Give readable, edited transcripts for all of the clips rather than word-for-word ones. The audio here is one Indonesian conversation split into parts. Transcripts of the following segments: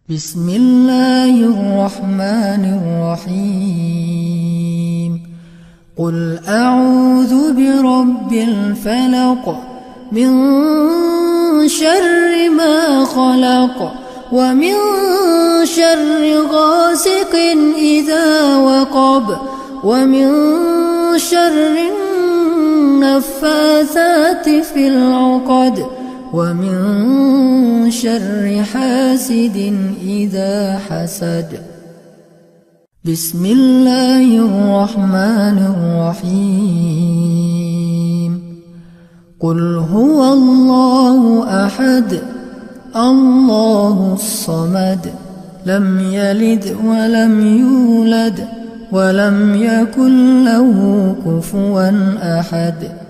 بسم الله الرحمن الرحيم قل أعوذ برب الفلق من شر ما خلق ومن شر غاسق إذا وقب ومن شر النفاثات في العقد ومن شر حاسد إذا حسد بسم الله الرحمن الرحيم قل هو الله أحد الله الصمد لم يلد ولم يولد ولم يكن له كفوا أحد.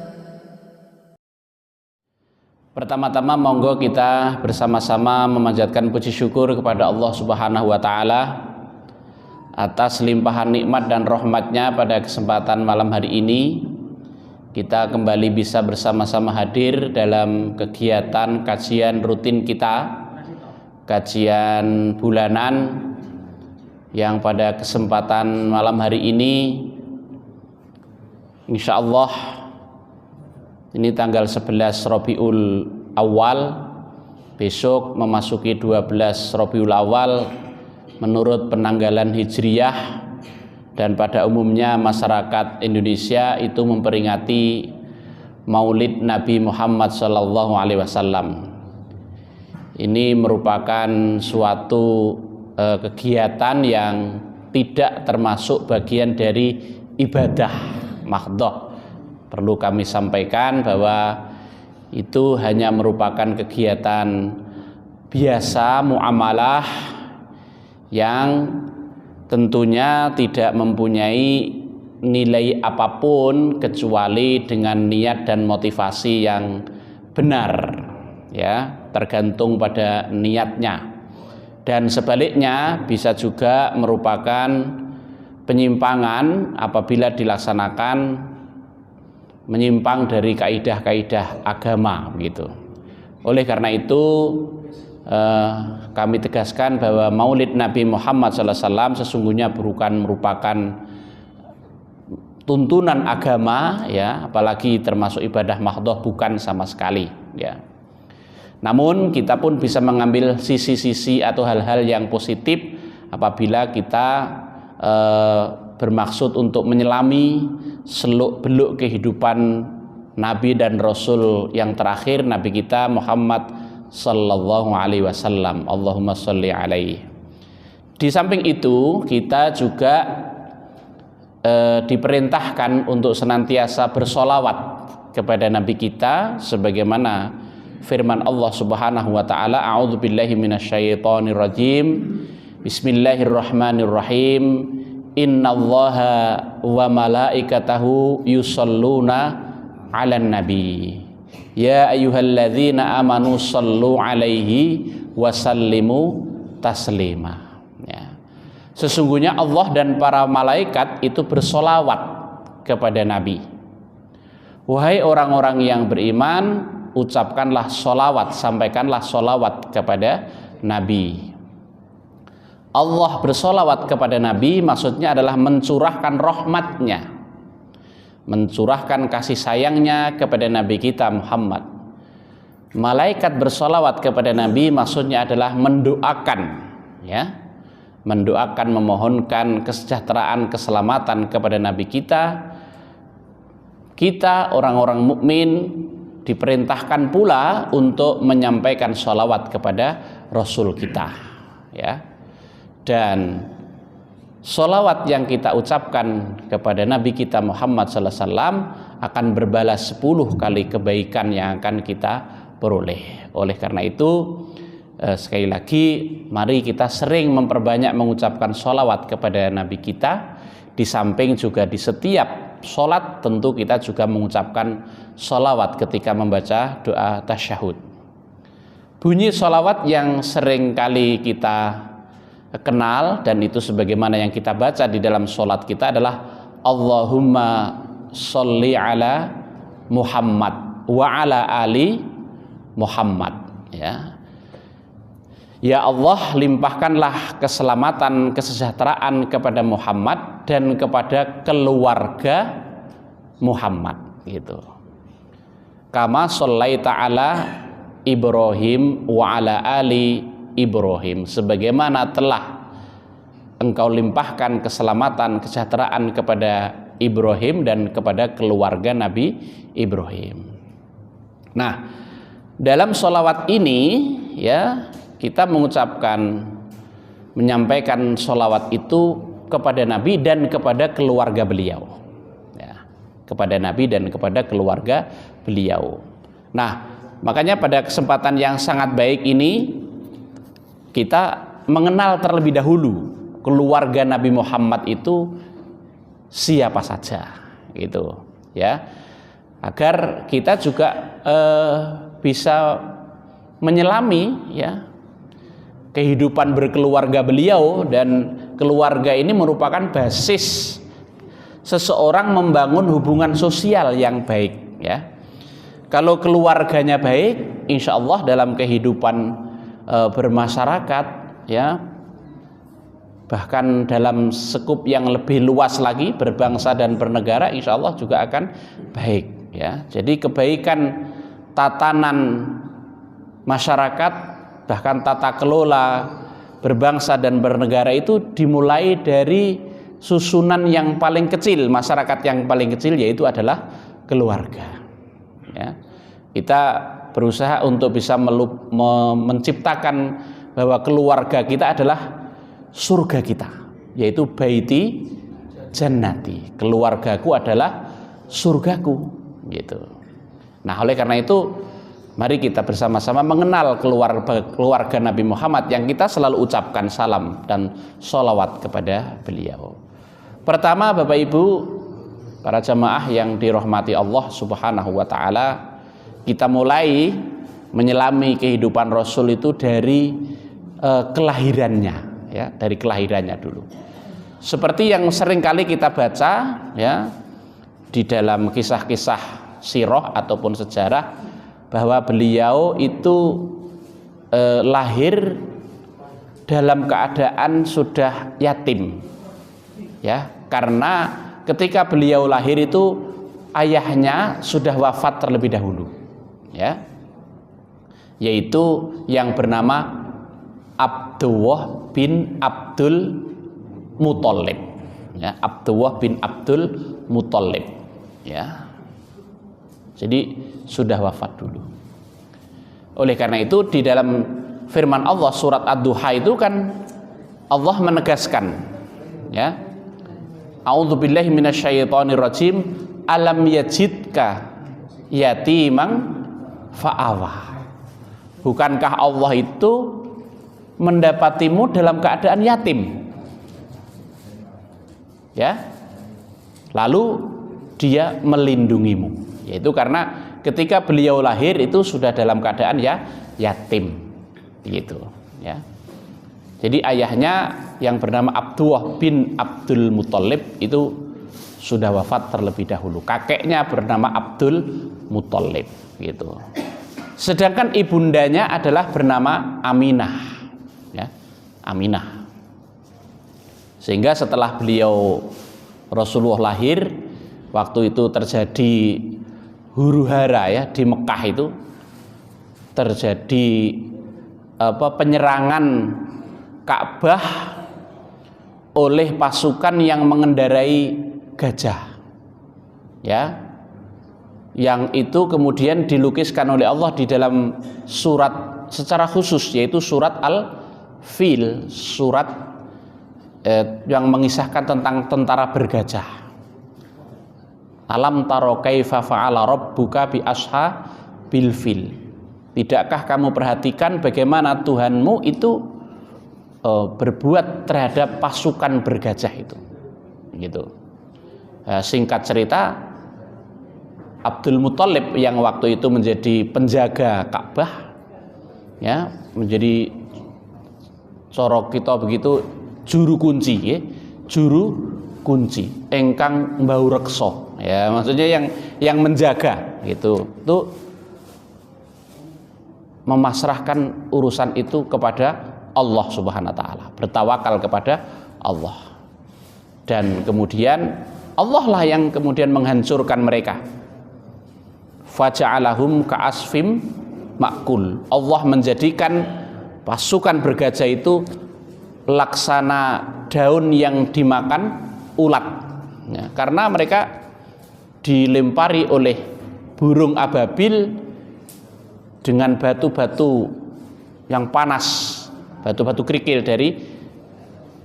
Pertama-tama monggo kita bersama-sama memanjatkan puji syukur kepada Allah Subhanahu wa taala atas limpahan nikmat dan rahmatnya pada kesempatan malam hari ini. Kita kembali bisa bersama-sama hadir dalam kegiatan kajian rutin kita, kajian bulanan yang pada kesempatan malam hari ini insyaallah ini tanggal 11 Rabiul Awal, besok memasuki 12 Rabiul Awal menurut penanggalan Hijriyah, dan pada umumnya masyarakat Indonesia itu memperingati Maulid Nabi Muhammad SAW. Ini merupakan suatu kegiatan yang tidak termasuk bagian dari ibadah mahdhah. Perlu kami sampaikan bahwa itu hanya merupakan kegiatan biasa, muamalah yang tentunya tidak mempunyai nilai apapun kecuali dengan niat dan motivasi yang benar, ya, tergantung pada niatnya. Dan sebaliknya bisa juga merupakan penyimpangan apabila dilaksanakan menyimpang dari kaidah-kaidah agama begitu. Oleh karena itu kami tegaskan bahwa Maulid Nabi Muhammad SAW sesungguhnya bukan merupakan tuntunan agama, ya, apalagi termasuk ibadah mahdhah, bukan sama sekali, ya. Namun kita pun bisa mengambil sisi-sisi atau hal-hal yang positif apabila kita bermaksud untuk menyelami seluk-beluk kehidupan Nabi dan Rasul yang terakhir, Nabi kita Muhammad sallallahu alaihi wasallam. Allahumma sholli alaihi. Di samping itu kita juga diperintahkan untuk senantiasa bersolawat kepada Nabi kita sebagaimana firman Allah Subhanahu wa taala, a'udzubillahi minasyaitonir rajim. Bismillahirrahmanirrahim. Innallaha wa malaikatahu yusholluna 'alan nabi. Ya ayyuhalladzina amanu shallu 'alaihi wa sallimu taslima. Ya. Sesungguhnya Allah dan para malaikat itu bersolawat kepada Nabi. Wahai orang-orang yang beriman, ucapkanlah solawat, sampaikanlah solawat kepada Nabi. Allah bersolawat kepada Nabi maksudnya adalah mencurahkan rahmatnya, mencurahkan kasih sayangnya kepada Nabi kita Muhammad. Malaikat bersolawat kepada Nabi maksudnya adalah mendoakan, ya, mendoakan, memohonkan kesejahteraan, keselamatan kepada Nabi kita. Kita orang-orang mukmin diperintahkan pula untuk menyampaikan sholawat kepada Rasul kita, ya. Dan sholawat yang kita ucapkan kepada Nabi kita Muhammad SAW akan berbalas 10 kali kebaikan yang akan kita peroleh. Oleh karena itu sekali lagi mari kita sering memperbanyak mengucapkan sholawat kepada Nabi kita. Di samping juga di setiap sholat tentu kita juga mengucapkan sholawat ketika membaca doa tasyahud. Bunyi sholawat yang sering kali kita kenal dan itu sebagaimana yang kita baca di dalam sholat kita adalah Allahumma sholli ala Muhammad wa ala ali Muhammad, ya. Ya Allah, limpahkanlah keselamatan, kesejahteraan kepada Muhammad dan kepada keluarga Muhammad, gitu. Kama shallaita ala Ibrahim wa ala ali Ibrahim, sebagaimana telah engkau limpahkan keselamatan, kesejahteraan kepada Ibrahim dan kepada keluarga Nabi Ibrahim. Nah, dalam sholawat ini ya, kita menyampaikan sholawat itu kepada Nabi dan kepada keluarga beliau, ya, kepada Nabi dan kepada keluarga beliau. Nah, makanya pada kesempatan yang sangat baik ini kita mengenal terlebih dahulu keluarga Nabi Muhammad itu siapa saja, gitu, ya, agar kita juga bisa menyelami ya kehidupan berkeluarga beliau, dan keluarga ini merupakan basis seseorang membangun hubungan sosial yang baik, ya. Kalau keluarganya baik, insya Allah dalam kehidupan bermasyarakat, ya, bahkan dalam skup yang lebih luas lagi, berbangsa dan bernegara, insya Allah juga akan baik, ya. Jadi kebaikan tatanan masyarakat, bahkan tata kelola berbangsa dan bernegara itu dimulai dari susunan yang paling kecil, masyarakat yang paling kecil, yaitu adalah keluarga, ya. Kita berusaha untuk bisa menciptakan bahwa keluarga kita adalah surga kita, yaitu baiti jannati, keluargaku adalah surgaku, gitu. Nah, oleh karena itu mari kita bersama-sama mengenal keluarga Nabi Muhammad yang kita selalu ucapkan salam dan sholawat kepada beliau. Pertama, Bapak Ibu, para jamaah yang dirahmati Allah Subhanahu wa Ta'ala, kita mulai menyelami kehidupan Rasul itu dari kelahirannya, ya, dari kelahirannya dulu. Seperti yang sering kali kita baca, ya, di dalam kisah-kisah sirah ataupun sejarah, bahwa beliau itu lahir dalam keadaan sudah yatim, ya, karena ketika beliau lahir itu ayahnya sudah wafat terlebih dahulu, ya, yaitu yang bernama Abdullah bin Abdul Muthalib, ya, Abdullah bin Abdul Muthalib, ya. Jadi sudah wafat dulu. Oleh karena itu di dalam firman Allah surat Ad-Duha itu kan Allah menegaskan, ya, A'udzubillahi minasyaitonirrajim, alam yajidka yatimang fa'awa. Bukankah Allah itu mendapatimu dalam keadaan yatim, ya, lalu dia melindungimu. Yaitu karena ketika beliau lahir itu sudah dalam keadaan ya yatim, gitu, ya. Jadi ayahnya yang bernama Abdullah bin Abdul Muthalib itu sudah wafat terlebih dahulu. Kakeknya bernama Abdul Muthalib, gitu. Sedangkan ibundanya adalah bernama Aminah, ya, Aminah. Sehingga setelah beliau Rasulullah lahir, waktu itu terjadi huru-hara, ya, di Mekah itu terjadi penyerangan Ka'bah oleh pasukan yang mengendarai gajah, ya, yang itu kemudian dilukiskan oleh Allah di dalam surat secara khusus, yaitu surat Al-Fil, surat yang mengisahkan tentang tentara bergajah. Alam taro kaifa fa'ala rabbuka bi ashabil fil. Tidakkah kamu perhatikan bagaimana Tuhanmu itu berbuat terhadap pasukan bergajah itu, gitu. Singkat cerita, Abdul Muthalib yang waktu itu menjadi penjaga Ka'bah, ya, menjadi corok kita begitu juru kunci, ya, juru kunci engkang mbau reksa, ya, maksudnya yang menjaga, gitu. Itu memasrahkan urusan itu kepada Allah Subhanahu wa taala, bertawakal kepada Allah. Dan kemudian Allah lah yang kemudian menghancurkan mereka. Faja'alahum ka'asfim ma'kul. Allah menjadikan pasukan bergajah itu laksana daun yang dimakan ulat, ya, karena mereka dilempari oleh burung ababil dengan batu-batu yang panas, batu-batu kerikil dari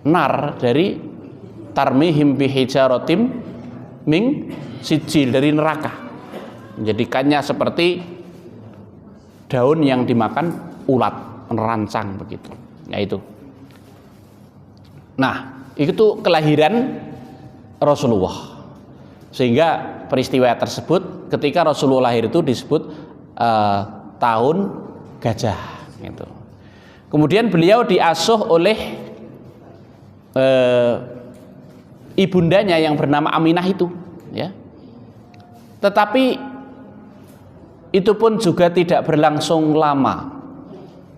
nar, dari tarmihim bihijaratim min sijil, dari neraka, menjadikannya seperti daun yang dimakan ulat, merancang begitu. Ya itu. Nah, itu kelahiran Rasulullah. Sehingga peristiwa tersebut ketika Rasulullah lahir itu disebut tahun gajah gitu. Kemudian beliau diasuh oleh ibundanya yang bernama Aminah itu, ya. Tetapi itu pun juga tidak berlangsung lama.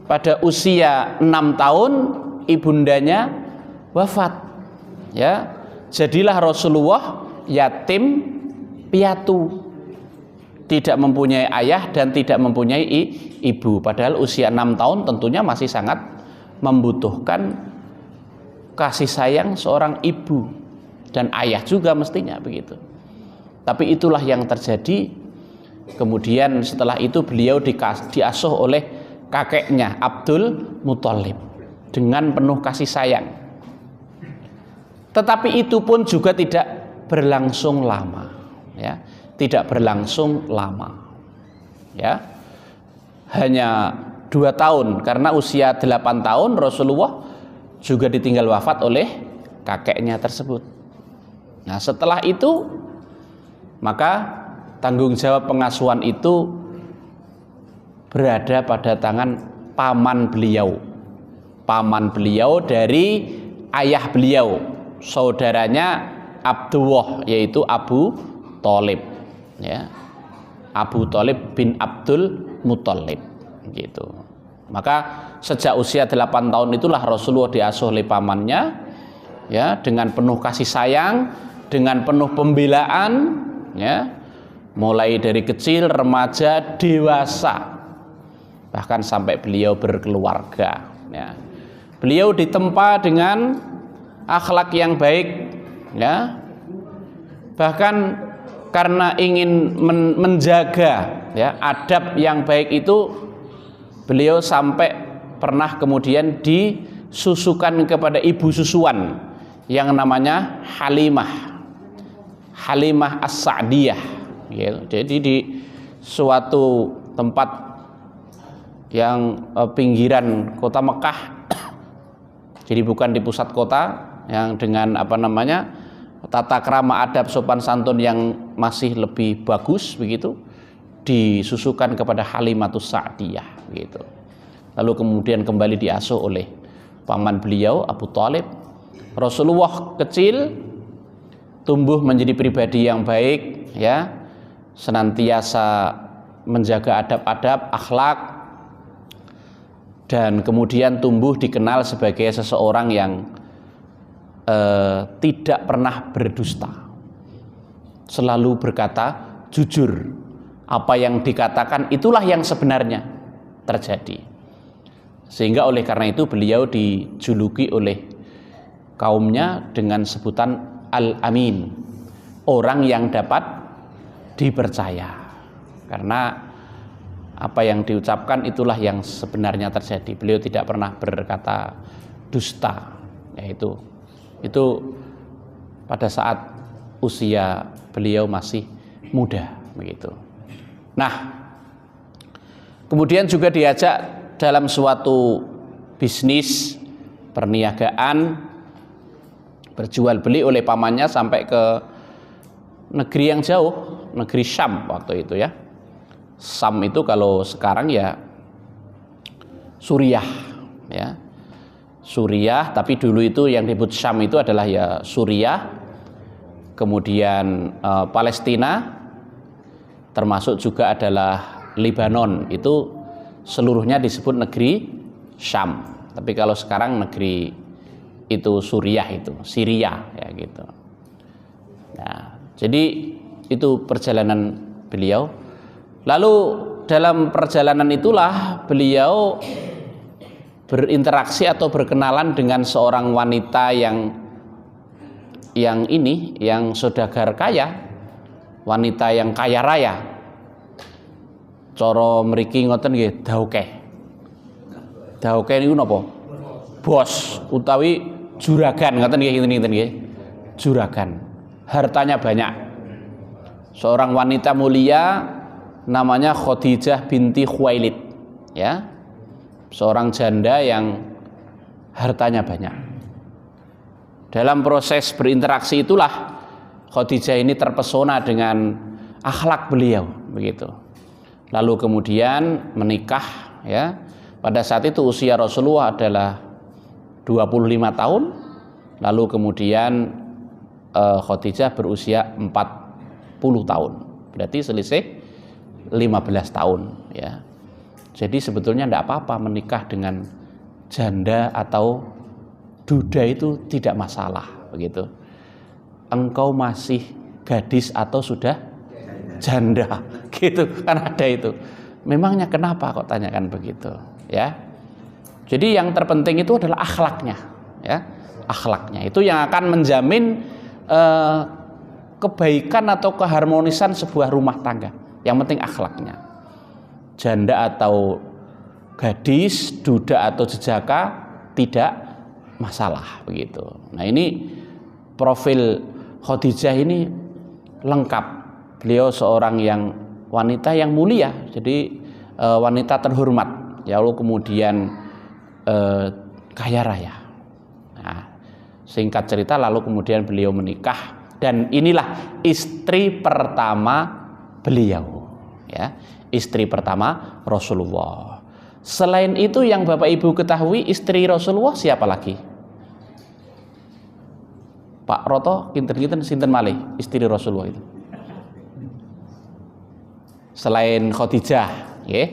Pada usia 6 tahun ibundanya wafat, ya. Jadilah Rasulullah yatim piatu, tidak mempunyai ayah dan tidak mempunyai ibu. Padahal usia 6 tahun tentunya masih sangat membutuhkan kasih sayang seorang ibu dan ayah juga mestinya begitu. Tapi itulah yang terjadi. Kemudian setelah itu beliau diasuh oleh kakeknya Abdul Muthalib dengan penuh kasih sayang. Tetapi itu pun juga tidak berlangsung lama, ya, tidak berlangsung lama, ya, hanya 2 tahun, karena usia 8 tahun Rasulullah juga ditinggal wafat oleh kakeknya tersebut. Nah, setelah itu maka tanggung jawab pengasuhan itu berada pada tangan paman beliau dari ayah beliau, saudaranya Abdullah, yaitu Abu Thalib, ya, Abu Thalib bin Abdul Muthalib gitu. Maka sejak usia 8 tahun itulah Rasulullah diasuh oleh pamannya, ya, dengan penuh kasih sayang, dengan penuh pembelaan, ya, mulai dari kecil, remaja, dewasa, bahkan sampai beliau berkeluarga, ya. Beliau ditempa dengan akhlak yang baik, ya, bahkan karena ingin menjaga, ya, adab yang baik itu, beliau sampai pernah kemudian disusukan kepada ibu susuan yang namanya Halimah As-Sa'diyah, ya. Jadi di suatu tempat yang pinggiran kota Mekah, jadi bukan di pusat kota, yang dengan tata krama adab sopan santun yang masih lebih bagus begitu, disusukan kepada Halimatus Sa'diyah gitu. Lalu kemudian kembali diasuh oleh paman beliau Abu Thalib. Rasulullah kecil tumbuh menjadi pribadi yang baik, ya, senantiasa menjaga adab-adab, akhlak, dan kemudian tumbuh dikenal sebagai seseorang yang tidak pernah berdusta, selalu berkata jujur, apa yang dikatakan itulah yang sebenarnya terjadi. Sehingga oleh karena itu beliau dijuluki oleh kaumnya dengan sebutan Al-Amin, orang yang dapat dipercaya, karena apa yang diucapkan itulah yang sebenarnya terjadi. Beliau tidak pernah berkata dusta, yaitu itu pada saat usia beliau masih muda begitu. Nah, kemudian juga diajak dalam suatu bisnis perniagaan, berjual beli oleh pamannya sampai ke negeri yang jauh, negeri Syam waktu itu, ya. Syam itu kalau sekarang ya Suriah, ya. Suriah, tapi dulu itu yang disebut Syam itu adalah ya Suriah, kemudian Palestina, termasuk juga adalah Lebanon. Itu seluruhnya disebut negeri Syam. Tapi kalau sekarang negeri itu Suriah, itu Syria ya gitu. Nah, jadi itu perjalanan beliau. Lalu dalam perjalanan itulah beliau berinteraksi atau berkenalan dengan seorang wanita yang saudagar kaya, wanita yang kaya raya. Cara mriki ngoten nggih, daukeh. Daukeh niku napa? Bos utawi juragan ngoten nggih, juragan. Hartanya banyak. Seorang wanita mulia namanya Khadijah binti Khuwailid, ya. Seorang janda yang hartanya banyak. Dalam proses berinteraksi itulah Khadijah ini terpesona dengan akhlak beliau, begitu. Lalu kemudian menikah, ya. Pada saat itu usia Rasulullah adalah 25 tahun. Lalu kemudian Khadijah berusia 40 tahun. Berarti selisih 15 tahun, ya. Jadi sebetulnya tidak apa-apa menikah dengan janda atau duda, itu tidak masalah, begitu. Engkau masih gadis atau sudah janda, gitu kan, ada itu. Memangnya kenapa kok tanyakan begitu, ya? Jadi yang terpenting itu adalah akhlaknya, ya. Akhlaknya itu yang akan menjamin kebaikan atau keharmonisan sebuah rumah tangga. Yang penting akhlaknya. Janda atau gadis, duda atau jejaka tidak masalah, begitu. Nah, ini profil Khadijah ini lengkap. Beliau seorang yang wanita yang mulia, jadi wanita terhormat. Ya, lalu kemudian kaya raya. Nah, singkat cerita lalu kemudian beliau menikah dan inilah istri pertama beliau, ya, istri pertama Rasulullah. Selain itu yang Bapak Ibu ketahui, istri Rasulullah siapa lagi? Pak Roto, kinten-kinten sinten malih istri Rasulullah itu? Selain Khadijah, ya,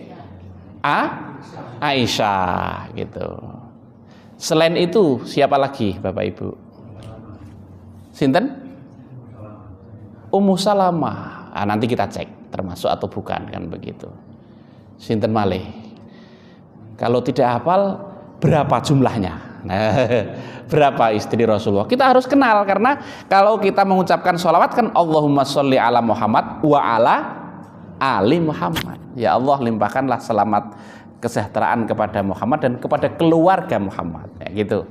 Aisyah, gitu. Selain itu siapa lagi Bapak Ibu? Sinten? Ummu Salamah. Nah, nanti kita cek termasuk atau bukan, kan begitu. Sinten malih. Kalau tidak hafal berapa jumlahnya? Nah, berapa istri Rasulullah? Kita harus kenal, karena kalau kita mengucapkan sholawat kan Allahumma sholli ala Muhammad wa ala ali Muhammad. Ya Allah, limpahkanlah selamat kesejahteraan kepada Muhammad dan kepada keluarga Muhammad, ya gitu.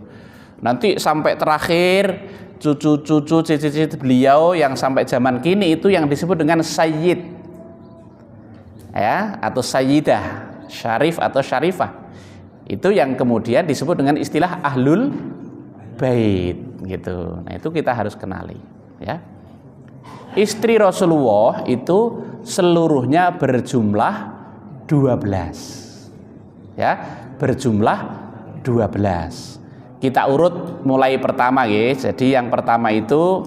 Nanti sampai terakhir cucu-cucu cici-cici beliau yang sampai zaman kini itu yang disebut dengan sayyid, ya, atau sayyidah, syarif atau syarifah. Itu yang kemudian disebut dengan istilah ahlul bait, gitu. Nah, itu kita harus kenali, ya. Istri Rasulullah itu seluruhnya berjumlah 12. Ya, berjumlah 12. Kita urut mulai pertama, ya. Jadi yang pertama itu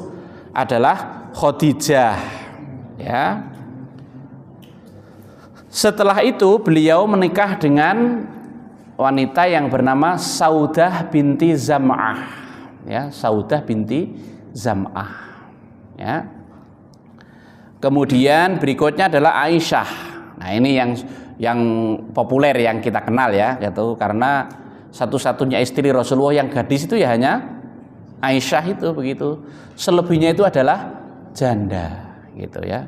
adalah Khadijah, ya. Setelah itu beliau menikah dengan wanita yang bernama Saudah binti Zam'ah, ya, Saudah binti Zam'ah, ya. Kemudian berikutnya adalah Aisyah. Nah, ini yang populer, yang kita kenal, ya, gitu, karena satu-satunya istri Rasulullah yang gadis itu ya hanya Aisyah itu, begitu. Selebihnya itu adalah janda, gitu, ya.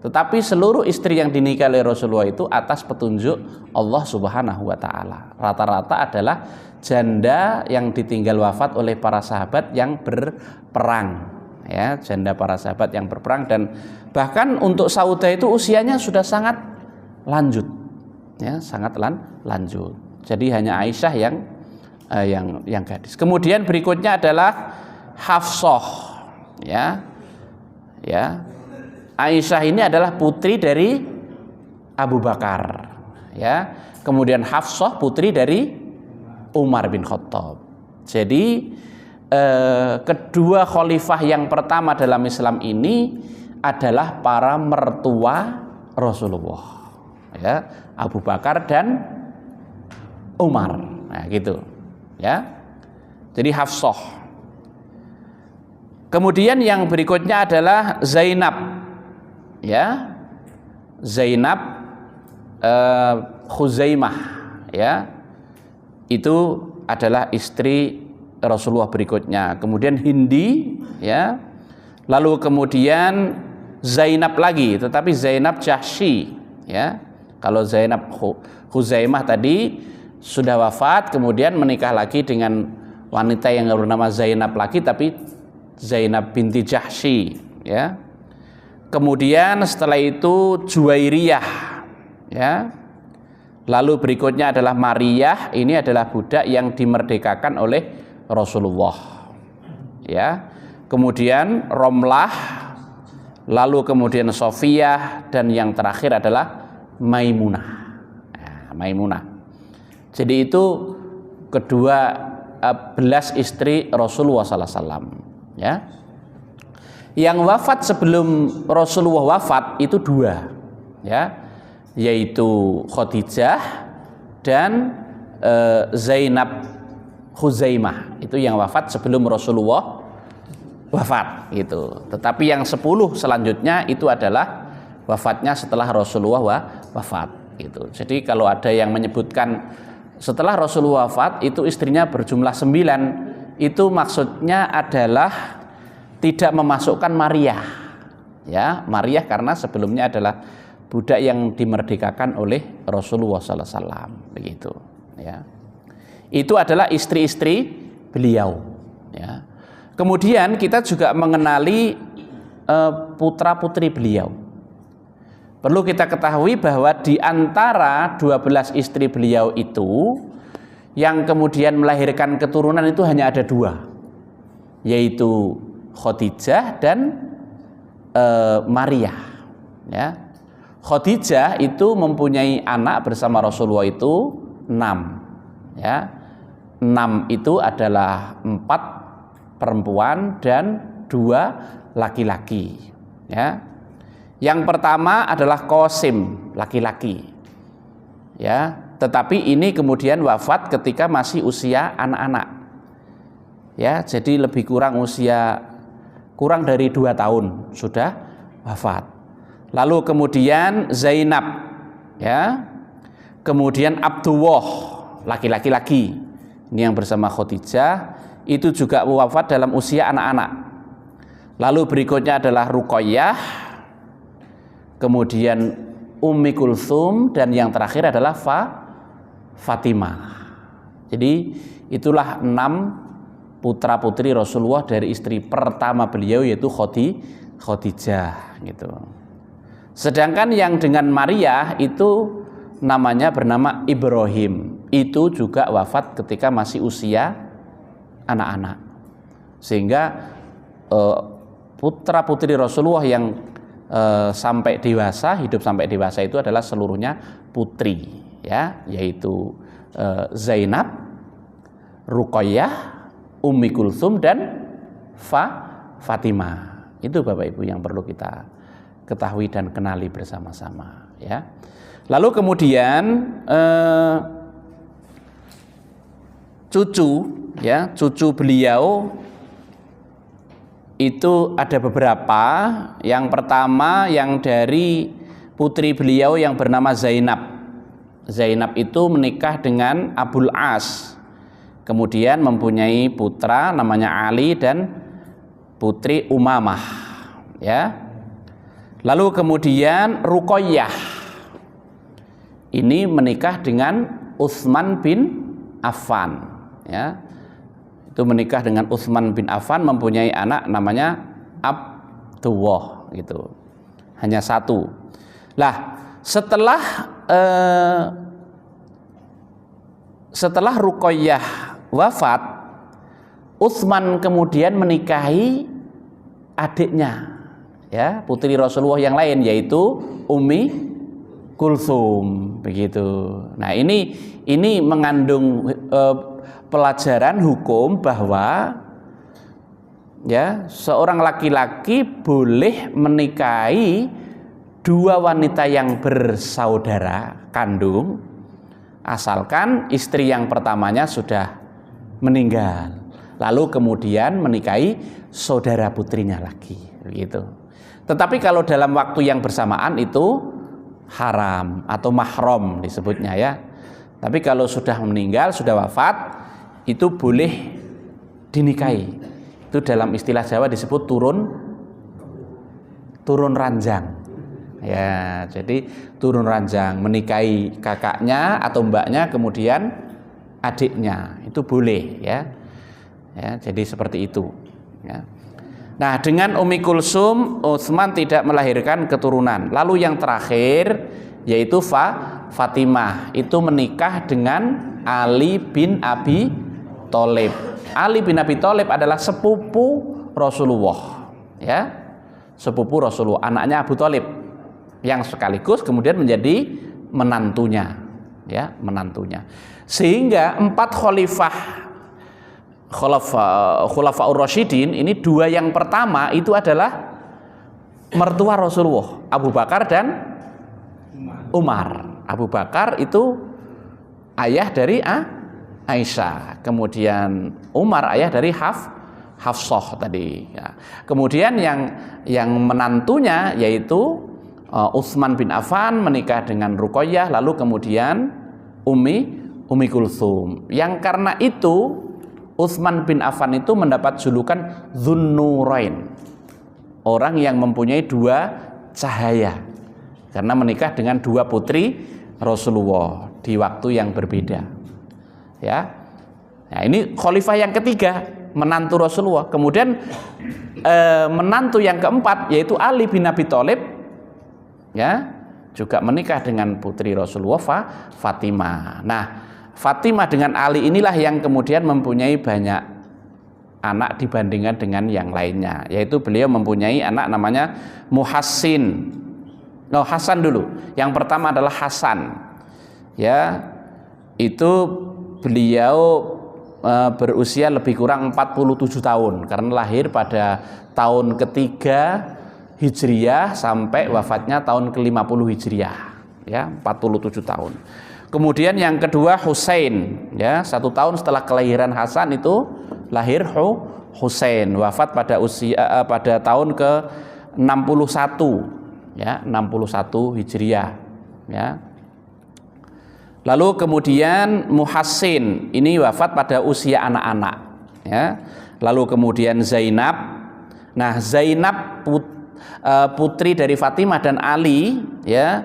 Tetapi seluruh istri yang dinikahi oleh Rasulullah itu atas petunjuk Allah Subhanahu wa taala. Rata-rata adalah janda yang ditinggal wafat oleh para sahabat yang berperang, ya, janda para sahabat yang berperang. Dan bahkan untuk Saudah itu usianya sudah sangat lanjut, ya, sangat lanjut. Jadi hanya Aisyah yang gadis. Kemudian berikutnya adalah Hafsah, ya. Aisyah ini adalah putri dari Abu Bakar, ya. Kemudian Hafsah putri dari Umar bin Khattab. Jadi kedua khalifah yang pertama dalam Islam ini adalah para mertua Rasulullah, ya, Abu Bakar dan Umar. Nah, gitu. Ya. Jadi Hafsah. Kemudian yang berikutnya adalah Zainab. Ya. Zainab Khuzaimah, ya. Itu adalah istri Rasulullah berikutnya. Kemudian Hindi, ya. Lalu kemudian Zainab lagi, tetapi Zainab Jahsy, ya. Kalau Zainab Khuzaimah tadi sudah wafat, kemudian menikah lagi dengan wanita yang bernama Zainab lagi, tapi Zainab binti Jahsy, ya. Kemudian setelah itu Juwairiyah, ya. Lalu berikutnya adalah Mariyah. Ini adalah budak yang dimerdekakan oleh Rasulullah, ya. Kemudian Romlah, lalu kemudian Sofiyah, dan yang terakhir adalah Maimunah. Nah, Maimunah. Jadi itu kedua belas istri Rasulullah SAW, ya. Yang wafat sebelum Rasulullah wafat itu dua, ya, yaitu Khadijah dan Zainab Khuzaimah. Itu yang wafat sebelum Rasulullah wafat, gitu. Tetapi yang 10 selanjutnya itu adalah wafatnya setelah Rasulullah wafat, gitu. Jadi kalau ada yang menyebutkan setelah Rasulullah wafat itu istrinya berjumlah 9, itu maksudnya adalah tidak memasukkan Maryah, ya. Maryah karena sebelumnya adalah budak yang dimerdekakan oleh Rasulullah SAW, begitu, ya. Itu adalah istri-istri beliau, ya. Kemudian kita juga mengenali putra-putri beliau. Perlu kita ketahui bahwa di antara 12 istri beliau itu yang kemudian melahirkan keturunan itu hanya ada 2, yaitu Khadijah dan Maryah, ya. Khadijah itu mempunyai anak bersama Rasulullah itu 6, ya. 6 itu adalah 4 perempuan dan 2 laki-laki, ya. Yang pertama adalah Qasim, laki-laki, ya. Tetapi ini kemudian wafat ketika masih usia anak-anak, ya. Jadi lebih kurang dari 2 tahun sudah wafat. Lalu kemudian Zainab, ya. Kemudian Abdullah, laki-laki lagi. Ini yang bersama Khadijah, itu juga wafat dalam usia anak-anak. Lalu berikutnya adalah Ruqayyah, kemudian Ummi Kulthum, dan yang terakhir adalah Fatimah. Jadi itulah 6 putra putri Rasulullah dari istri pertama beliau, yaitu Khadijah, gitu. Sedangkan yang dengan Maryah itu namanya bernama Ibrahim, itu juga wafat ketika masih usia anak-anak. Sehingga putra putri Rasulullah yang hidup sampai dewasa itu adalah seluruhnya putri, ya, yaitu Zainab, Ruqayyah, Ummi Kulthum, dan Fatimah. Itu Bapak Ibu yang perlu kita ketahui dan kenali bersama-sama, ya. Lalu kemudian cucu beliau itu ada beberapa. Yang pertama yang dari putri beliau yang bernama Zainab. Zainab itu menikah dengan Abul As. Kemudian mempunyai putra namanya Ali dan putri Umamah, ya. Lalu kemudian Ruqayyah ini menikah dengan Utsman bin Affan, ya. Itu menikah dengan Utsman bin Affan, mempunyai anak namanya Abdullah, gitu. Hanya 1. Lah, setelah Ruqayyah wafat, Utsman kemudian menikahi adiknya, ya, putri Rasulullah yang lain, yaitu Ummi Kulthum, begitu. Nah, ini mengandung pelajaran hukum bahwa, ya, seorang laki-laki boleh menikahi 2 wanita yang bersaudara kandung asalkan istri yang pertamanya sudah meninggal, lalu kemudian menikahi saudara putrinya lagi, begitu. Tetapi kalau dalam waktu yang bersamaan itu haram atau mahram disebutnya ya. Tapi kalau sudah meninggal, sudah wafat, itu boleh dinikahi. Itu dalam istilah Jawa disebut turun ranjang. Ya, jadi turun ranjang, menikahi kakaknya atau mbaknya, kemudian adiknya, itu boleh ya. Ya, jadi seperti itu. Ya. Nah, dengan Ummi Kulsum, Utsman tidak melahirkan keturunan. Lalu yang terakhir yaitu Fatimah, itu menikah dengan Ali bin Abi Thalib. Ali bin Abi Thalib adalah sepupu Rasulullah, ya, sepupu Rasulullah, anaknya Abu Thalib, yang sekaligus kemudian menjadi menantunya, ya, menantunya. Sehingga 4 Khulafaur Rasyidin ini, 2 yang pertama itu adalah mertua Rasulullah, Abu Bakar dan Umar. Abu Bakar itu ayah dari Aisyah, kemudian Umar ayah dari Hafsah tadi. Ya. Kemudian yang menantunya yaitu Utsman bin Affan menikah dengan Ruqayyah, lalu kemudian Ummi Kulsum. Yang karena itu Utsman bin Affan itu mendapat julukan Dzunnurain, orang yang mempunyai 2 cahaya, karena menikah dengan 2 putri Rasulullah di waktu yang berbeda. Ya, nah, ini khalifah yang ketiga, menantu Rasulullah. Kemudian menantu yang keempat yaitu Ali bin Abi Thalib, ya, juga menikah dengan putri Rasulullah, Fatimah. Nah, Fatimah dengan Ali inilah yang kemudian mempunyai banyak anak dibandingkan dengan yang lainnya, yaitu beliau mempunyai anak namanya Muhassin. Hasan dulu. Yang pertama adalah Hasan. Ya, itu beliau berusia lebih kurang 47 tahun karena lahir pada tahun ketiga Hijriyah sampai wafatnya tahun ke-50 Hijriyah, ya, 47 tahun. Kemudian yang kedua Husain, ya, 1 tahun setelah kelahiran Hasan itu lahir Husain, wafat pada tahun ke-61, ya, 61 Hijriyah, ya. Lalu kemudian Muhassin ini wafat pada usia anak-anak, ya. Lalu kemudian Zainab. Nah, Zainab putri dari Fatimah dan Ali, ya,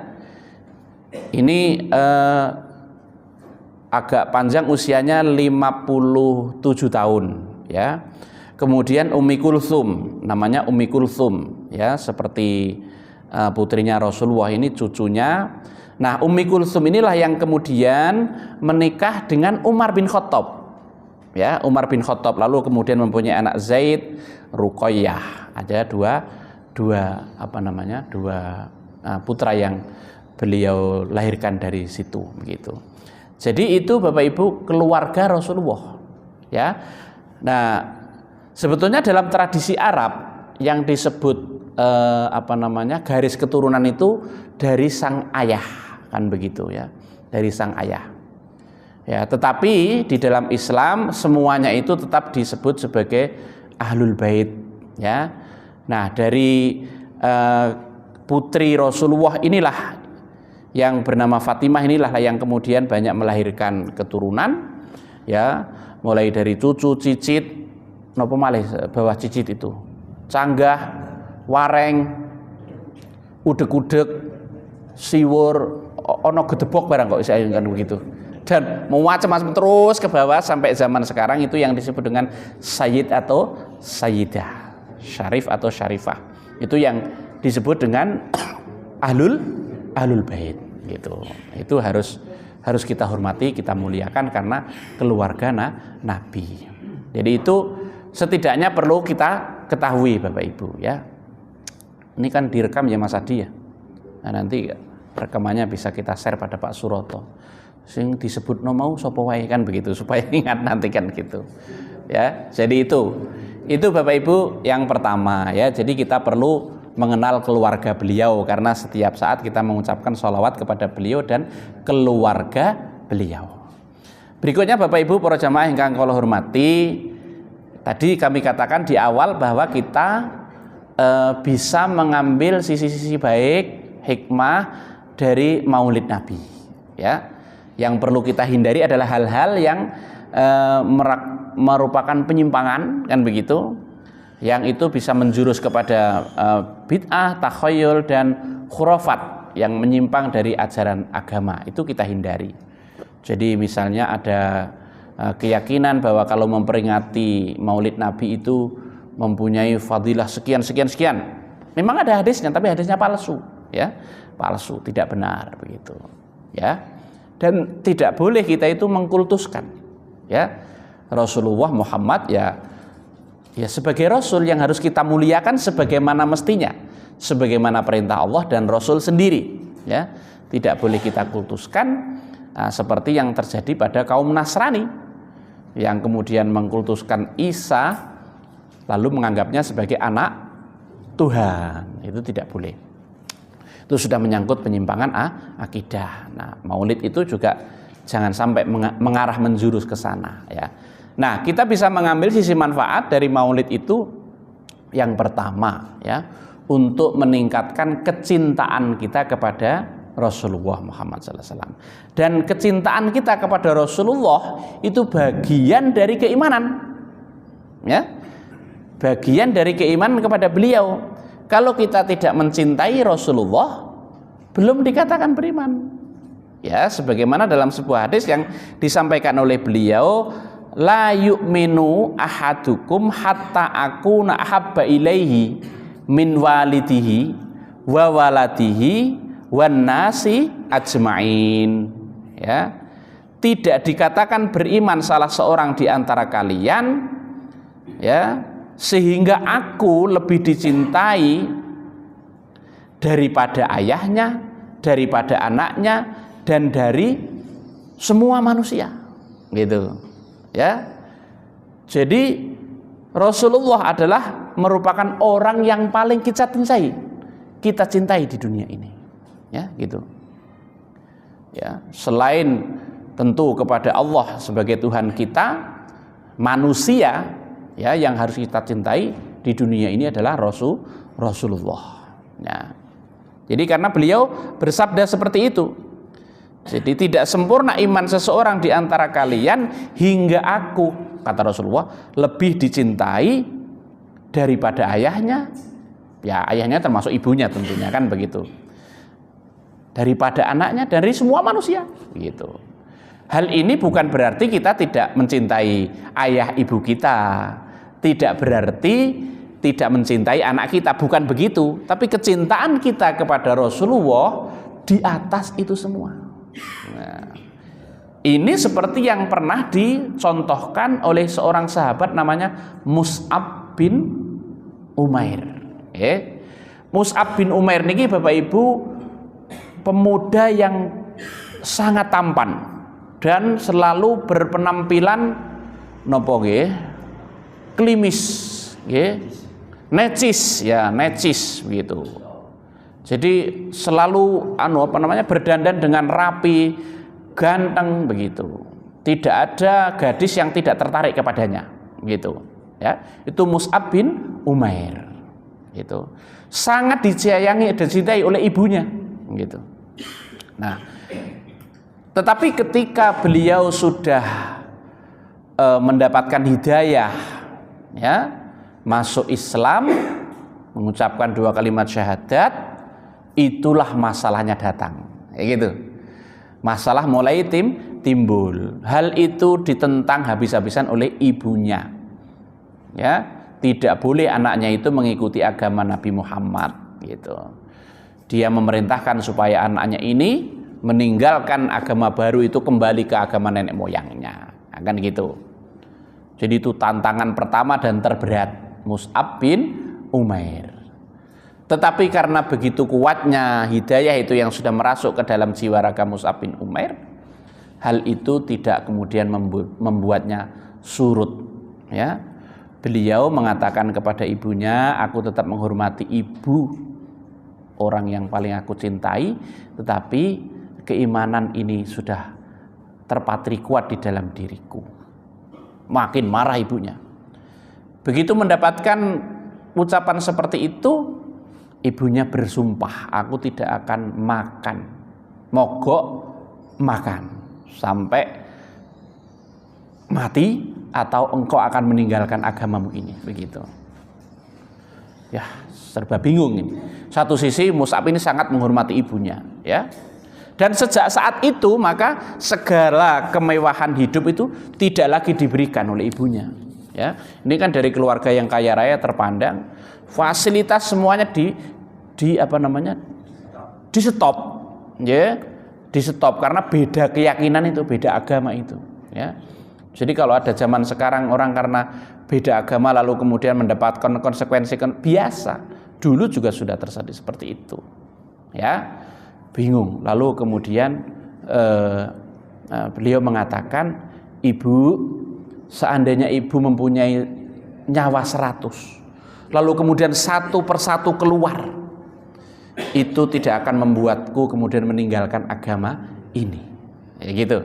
ini agak panjang usianya 57 tahun, ya. Kemudian Ummi Kulsum, namanya Ummi Kulsum, ya, seperti putrinya Rasulullah, ini cucunya. Nah, Ummi Kulsum inilah yang kemudian menikah dengan Umar bin Khattab, ya, Umar bin Khattab, lalu kemudian mempunyai anak Zaid, Ruqayyah. Ada dua putra yang beliau lahirkan dari situ, begitu. Jadi itu Bapak Ibu keluarga Rasulullah, ya. Nah, sebetulnya dalam tradisi Arab yang disebut garis keturunan itu dari sang ayah, kan begitu, ya, dari sang ayah. Ya, tetapi di dalam Islam semuanya itu tetap disebut sebagai ahlul bait, ya. Nah, dari putri Rasulullah inilah yang bernama Fatimah, inilah yang kemudian banyak melahirkan keturunan, ya, mulai dari cucu, cicit, napa malih bawah cicit itu, canggah, wareng, udeg-udeg, siwur, ono gedebok barang kok saya kan begitu. Dan macam-macam terus ke bawah sampai zaman sekarang itu yang disebut dengan Sayyid atau Sayyidah, Syarif atau Syarifah. Itu yang disebut dengan ahlul bait, gitu. Itu harus kita hormati, kita muliakan karena keluarga Nabi. Jadi itu setidaknya perlu kita ketahui Bapak Ibu, ya. Ini kan direkam ya Mas Adi, ya. Nah, nanti rekamannya bisa kita share pada Pak Suroto. Sing disebut mau sapa wae kan begitu, supaya ingat nanti kan gitu. Ya, jadi itu Bapak Ibu yang pertama, ya. Jadi kita perlu mengenal keluarga beliau karena setiap saat kita mengucapkan sholawat kepada beliau dan keluarga beliau. Berikutnya Bapak Ibu para jamaah ingkang kula hormati, tadi kami katakan di awal bahwa kita bisa mengambil sisi-sisi baik, hikmah dari Maulid Nabi. Ya, yang perlu kita hindari adalah hal-hal yang merupakan penyimpangan, kan begitu, yang itu bisa menjurus kepada bid'ah, takhayyul dan khurafat yang menyimpang dari ajaran agama. Itu kita hindari. Jadi misalnya ada keyakinan bahwa kalau memperingati Maulid Nabi itu mempunyai fadilah sekian. Memang ada hadisnya, tapi hadisnya palsu, ya, palsu, tidak benar begitu, ya. Dan tidak boleh kita itu mengkultuskan, ya, Rasulullah Muhammad ya sebagai Rasul yang harus kita muliakan sebagaimana mestinya, sebagaimana perintah Allah dan Rasul sendiri, ya. Tidak boleh kita kultuskan. Seperti yang terjadi pada kaum Nasrani yang kemudian mengkultuskan Isa lalu menganggapnya sebagai anak Tuhan. Itu tidak boleh. Itu sudah menyangkut penyimpangan akidah. Nah, Maulid itu juga jangan sampai mengarah menjurus ke sana, ya. Nah, kita bisa mengambil sisi manfaat dari Maulid itu yang pertama, ya, untuk meningkatkan kecintaan kita kepada Rasulullah Muhammad SAW. Dan kecintaan kita kepada Rasulullah itu bagian dari keimanan, ya, bagian dari keimanan kepada beliau. Kalau kita tidak mencintai Rasulullah, belum dikatakan beriman, ya. Sebagaimana dalam sebuah hadis yang disampaikan oleh beliau, la yu'minu ahadukum hatta akuna ahabba ilaihi min walidihi wa waladihi wan nasi ajmain, ya. Tidak dikatakan beriman salah seorang di antara kalian, ya, sehingga aku lebih dicintai daripada ayahnya, daripada anaknya, dan dari semua manusia, gitu, ya. Jadi Rasulullah adalah merupakan orang yang paling kita cintai di dunia ini, ya, gitu, ya. Selain tentu kepada Allah sebagai Tuhan kita, manusia, ya, yang harus kita cintai di dunia ini adalah Rasulullah, ya. Jadi karena beliau bersabda seperti itu, jadi tidak sempurna iman seseorang di antara kalian hingga aku, kata Rasulullah, lebih dicintai daripada ayahnya, ya, ayahnya termasuk ibunya tentunya, kan begitu, daripada anaknya, dari semua manusia, gitu. Hal ini bukan berarti kita tidak mencintai ayah ibu kita, tidak berarti tidak mencintai anak kita, bukan begitu. Tapi kecintaan kita kepada Rasulullah di atas itu semua. Nah, ini seperti yang pernah dicontohkan oleh seorang sahabat namanya Mus'ab bin Umair. Mus'ab bin Umair niki Bapak Ibu pemuda yang sangat tampan dan selalu berpenampilan nopo nggih, klimis nggih, necis, ya, necis begitu. Jadi selalu berdandan dengan rapi, ganteng begitu. Tidak ada gadis yang tidak tertarik kepadanya, gitu, ya. Itu Mus'ab bin Umair, gitu. Sangat disayangi dan dicintai oleh ibunya, gitu. Nah, tetapi ketika beliau sudah mendapatkan hidayah, ya, masuk Islam, mengucapkan 2 kalimat syahadat, itulah masalahnya datang, kayak gitu. Masalah mulai timbul. Hal itu ditentang habis-habisan oleh ibunya, ya. Tidak boleh anaknya itu mengikuti agama Nabi Muhammad, gitu. Dia memerintahkan supaya anaknya ini meninggalkan agama baru itu, kembali ke agama nenek moyangnya, kan gitu. Jadi itu tantangan pertama dan terberat Mus'ab bin Umair. Tetapi karena begitu kuatnya hidayah itu yang sudah merasuk ke dalam jiwa raga Mus'ab bin Umair, hal itu tidak kemudian membuatnya surut, ya. Beliau mengatakan kepada ibunya, aku tetap menghormati ibu, orang yang paling aku cintai, tetapi keimanan ini sudah terpatri kuat di dalam diriku. Makin marah ibunya. Begitu mendapatkan ucapan seperti itu, ibunya bersumpah, aku tidak akan makan, mogok makan sampai mati atau engkau akan meninggalkan agamamu ini. Begitu. Ya, serba bingung ini. Satu sisi Mus'ab ini sangat menghormati ibunya, ya. Dan sejak saat itu maka segala kemewahan hidup itu tidak lagi diberikan oleh ibunya. Ya, ini kan dari keluarga yang kaya raya terpandang, fasilitas semuanya di stop, ya, di stop karena beda keyakinan itu, beda agama itu. Ya, jadi kalau ada zaman sekarang orang karena beda agama lalu kemudian mendapatkan konsekuensi biasa, dulu juga sudah terjadi seperti itu. Ya. Bingung. Lalu kemudian beliau mengatakan, ibu, seandainya ibu mempunyai nyawa 100, lalu kemudian satu persatu keluar, itu tidak akan membuatku kemudian meninggalkan agama ini. Ya gitu.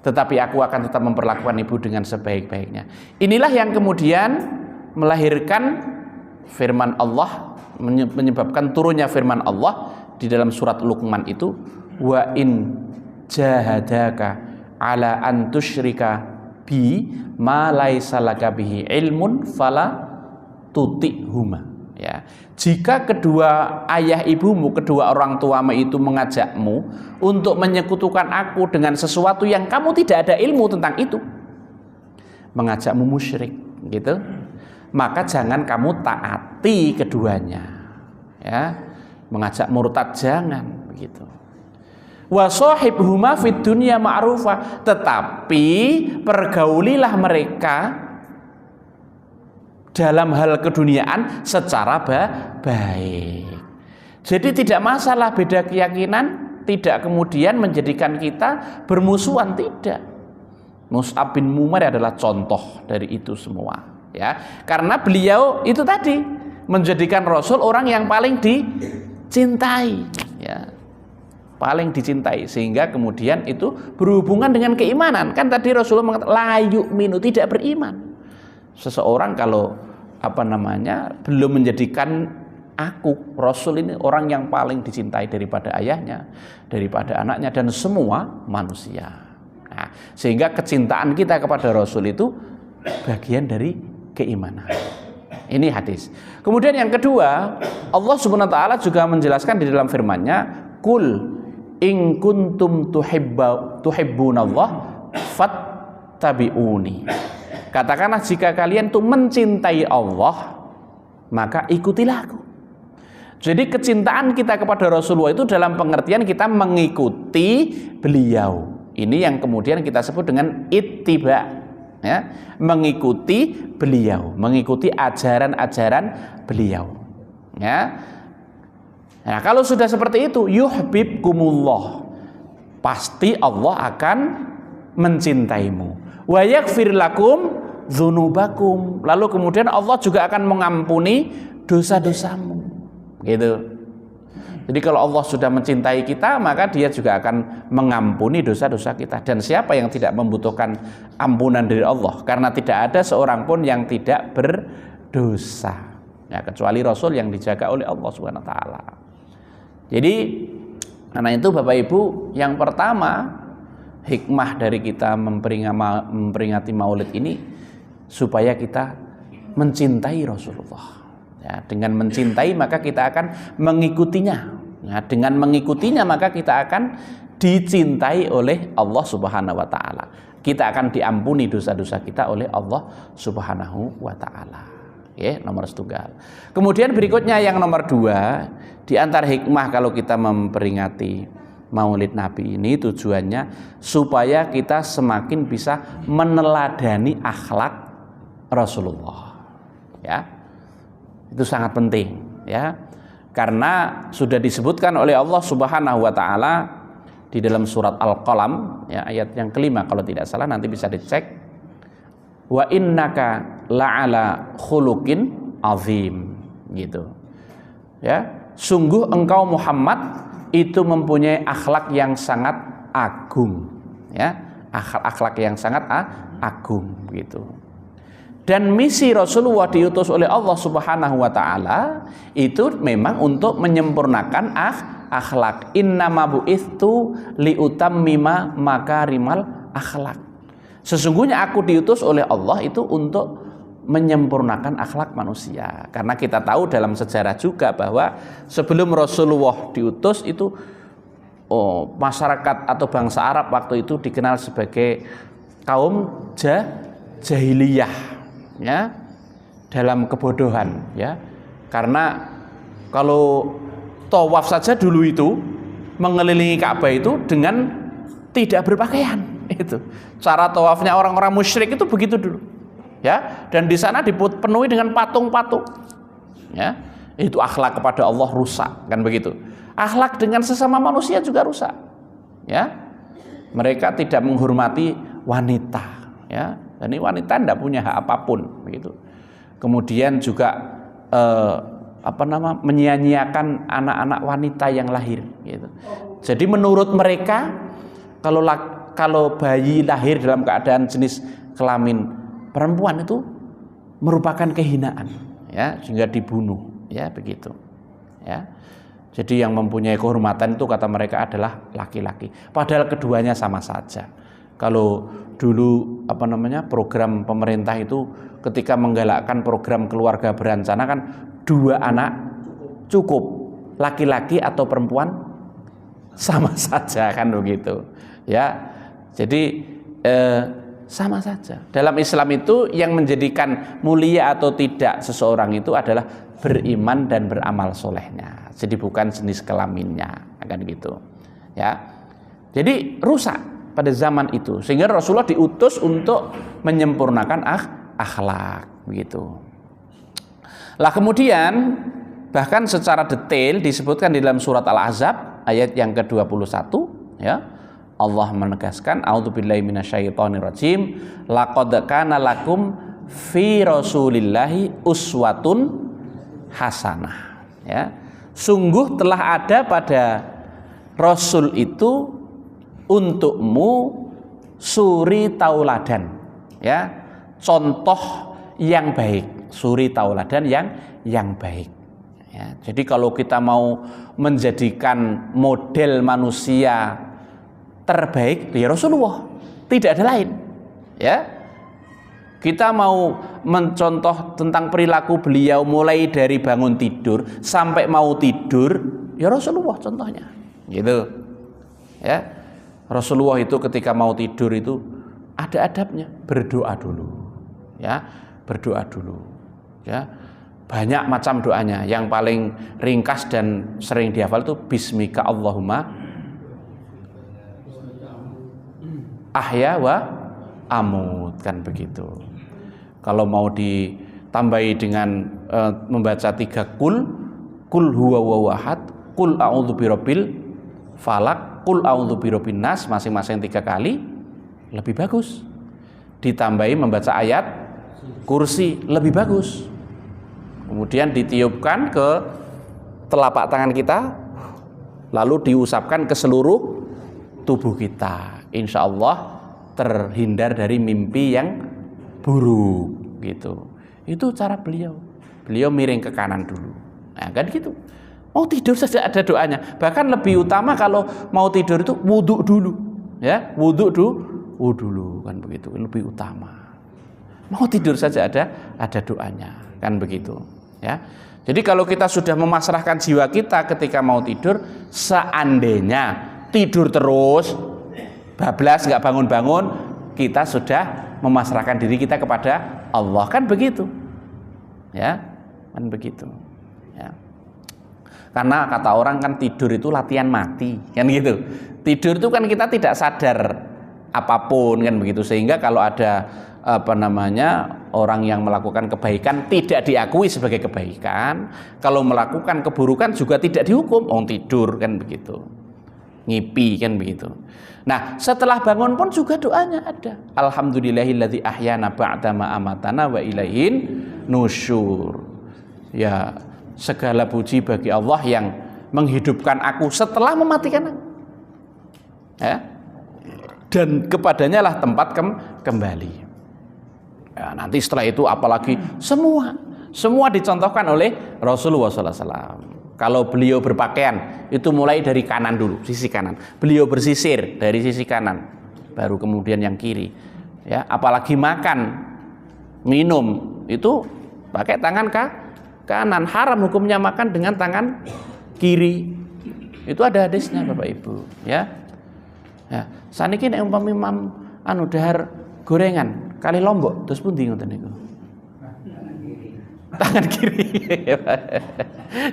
Tetapi aku akan tetap memperlakukan ibu dengan sebaik-baiknya. Inilah yang kemudian melahirkan firman Allah, menyebabkan turunnya firman Allah di dalam surat Luqman itu, wa in jahadaka ala an tusyrika bi ma laisa laka bihi ilmun fala tutihuma. Ya, jika kedua ayah ibumu, kedua orang tuamu itu mengajakmu untuk menyekutukan aku dengan sesuatu yang kamu tidak ada ilmu tentang itu, mengajakmu musyrik, gitu, maka jangan kamu taati keduanya. Ya, mengajak murtad jangan, begitu. Wa shahibhuma fid dunya ma'rufa, tetapi pergaulilah mereka dalam hal keduniaan secara baik. Jadi tidak masalah beda keyakinan, tidak kemudian menjadikan kita bermusuhan, tidak. Mus'ab bin Umair adalah contoh dari itu semua, ya. Karena beliau itu tadi menjadikan Rasul orang yang paling dicintai, ya, paling dicintai, sehingga kemudian itu berhubungan dengan keimanan. Kan tadi Rasulullah mengatakan la yu'minu, tidak beriman seseorang kalau belum menjadikan aku Rasul ini orang yang paling dicintai daripada ayahnya, daripada anaknya, dan semua manusia. Nah, sehingga kecintaan kita kepada Rasul itu bagian dari keimanan. Ini hadis. Kemudian yang kedua, Allah Subhanahu wa taala juga menjelaskan di dalam firman-Nya, "Qul in kuntum tuhibbunallah fattabi'uni." Katakanlah, jika kalian tuh mencintai Allah, maka ikutilah aku. Jadi kecintaan kita kepada Rasulullah itu dalam pengertian kita mengikuti beliau. Ini yang kemudian kita sebut dengan ittiba, ya, mengikuti beliau, mengikuti ajaran-ajaran beliau, ya. Nah, kalau sudah seperti itu, yuhibbukumullah, pasti Allah akan mencintaimu. Wa yaghfir lakum dzunubakum, lalu kemudian Allah juga akan mengampuni dosa-dosamu, gitu. Jadi kalau Allah sudah mencintai kita, maka Dia juga akan mengampuni dosa-dosa kita. Dan siapa yang tidak membutuhkan ampunan dari Allah? Karena tidak ada seorang pun yang tidak berdosa, ya, kecuali Rasul yang dijaga oleh Allah Subhanahu wa taala. Jadi karena itu Bapak Ibu, yang pertama hikmah dari kita memperingati Maulid ini supaya kita mencintai Rasulullah. Ya, dengan mencintai maka kita akan mengikutinya. Ya, dengan mengikutinya maka kita akan dicintai oleh Allah Subhanahu wa taala. Kita akan diampuni dosa-dosa kita oleh Allah Subhanahu wa taala. Ya, nomor setunggal. Kemudian berikutnya yang nomor 2, di antara hikmah kalau kita memperingati Maulid Nabi ini tujuannya supaya kita semakin bisa meneladani akhlak Rasulullah. Ya. Itu sangat penting, ya. Karena sudah disebutkan oleh Allah Subhanahu wa taala di dalam surat Al-Qalam, ya, ayat yang kelima kalau tidak salah, nanti bisa dicek. Wa innaka la'ala khuluqin azim, gitu. Ya, sungguh engkau Muhammad itu mempunyai akhlak yang sangat agung, ya. akhlak yang sangat agung gitu. Dan misi Rasulullah diutus oleh Allah Subhanahu wa taala itu memang untuk menyempurnakan akhlak. Innama bu'itsu liutammima makarimal akhlak. Sesungguhnya aku diutus oleh Allah itu untuk menyempurnakan akhlak manusia. Karena kita tahu dalam sejarah juga bahwa sebelum Rasulullah diutus itu masyarakat atau bangsa Arab waktu itu dikenal sebagai kaum jahiliyah, ya, dalam kebodohan, ya. Karena kalau tawaf saja dulu itu mengelilingi Ka'bah itu dengan tidak berpakaian. Itu cara tawafnya orang-orang musyrik itu begitu dulu, ya. Dan di sana dipenuhi dengan patung-patung, ya. Itu akhlak kepada Allah rusak, kan begitu. Akhlak dengan sesama manusia juga rusak, ya. Mereka tidak menghormati wanita, ya. Dan ini wanita tidak punya hak apapun, begitu. Kemudian juga menyia-nyiakan anak-anak wanita yang lahir, gitu. Jadi menurut mereka kalau bayi lahir dalam keadaan jenis kelamin perempuan itu merupakan kehinaan, ya, sehingga dibunuh, ya, begitu, ya. Jadi yang mempunyai kehormatan itu kata mereka adalah laki-laki, padahal keduanya sama saja. Kalau dulu program pemerintah itu ketika menggalakkan program keluarga berencana kan 2 anak cukup, laki-laki atau perempuan sama saja, kan begitu, ya. Jadi sama saja. Dalam Islam itu yang menjadikan mulia atau tidak seseorang itu adalah beriman dan beramal solehnya. Jadi bukan jenis kelaminnya, kan gitu, ya. Jadi rusak pada zaman itu, sehingga Rasulullah diutus untuk menyempurnakan akhlak, begitu. Lah kemudian bahkan secara detail disebutkan di dalam surat Al-Ahzab ayat yang ke-21, ya. Allah menegaskan, a'udzubillahi minasyaitonirrajim, laqad kana lakum fi rasulillahi uswatun hasanah, ya. Sungguh telah ada pada Rasul itu untukmu suri tauladan, ya, contoh yang baik, suri tauladan yang baik, ya. Jadi kalau kita mau menjadikan model manusia terbaik, ya Rasulullah, tidak ada lain, ya. Kita mau mencontoh tentang perilaku beliau mulai dari bangun tidur sampai mau tidur, ya Rasulullah contohnya, gitu, ya. Rasulullah itu ketika mau tidur itu ada adabnya, berdoa dulu, ya, berdoa dulu, ya. Banyak macam doanya, yang paling ringkas dan sering dihafal itu bismika Allahumma ahya wa amut, kan begitu. Kalau mau ditambahi dengan membaca 3 kul huwa wahad, kul a'udzu birabbil falak, kul a'udzu birabbin nas, masing-masing 3 kali lebih bagus. Ditambahi membaca ayat kursi lebih bagus. Kemudian ditiupkan ke telapak tangan kita, lalu diusapkan ke seluruh tubuh kita. Insya Allah terhindar dari mimpi yang buruk, gitu. Itu cara beliau. Beliau miring ke kanan dulu. Nah, kan gitu. Mau tidur saja ada doanya. Bahkan lebih utama kalau mau tidur itu wudhu dulu, ya, wudhu dulu, kan begitu. Lebih utama. Mau tidur saja ada doanya, kan begitu, ya. Jadi kalau kita sudah memasrahkan jiwa kita ketika mau tidur, seandainya tidur terus bablas nggak bangun-bangun, kita sudah memasrahkan diri kita kepada Allah, kan begitu, ya, kan begitu, ya. Karena kata orang kan tidur itu latihan mati, kan gitu. Tidur itu kan kita tidak sadar apapun, kan begitu, sehingga kalau ada orang yang melakukan kebaikan tidak diakui sebagai kebaikan, kalau melakukan keburukan juga tidak dihukum, tidur, kan begitu, ngipi, kan begitu. Nah, setelah bangun pun juga doanya ada. Alhamdulillahilladzi ahyana ba'dama amatana wa ilaihin nusyur. Ya, segala puji bagi Allah yang menghidupkan aku setelah mematikan aku. Ya. dan kepadanya lah tempat kembali. Ya, nanti setelah itu apalagi semua dicontohkan oleh Rasulullah SAW. Kalau beliau berpakaian itu mulai dari kanan dulu, sisi kanan. Beliau bersisir dari sisi kanan, baru kemudian yang kiri. Ya, apalagi makan, minum itu pakai tangan kanan. Haram hukumnya makan dengan tangan kiri. Itu ada hadisnya Bapak Ibu. Ya, saniki nek umpami dahar gorengan kali lombok terus pundi ngoten niku? Tangan kiri.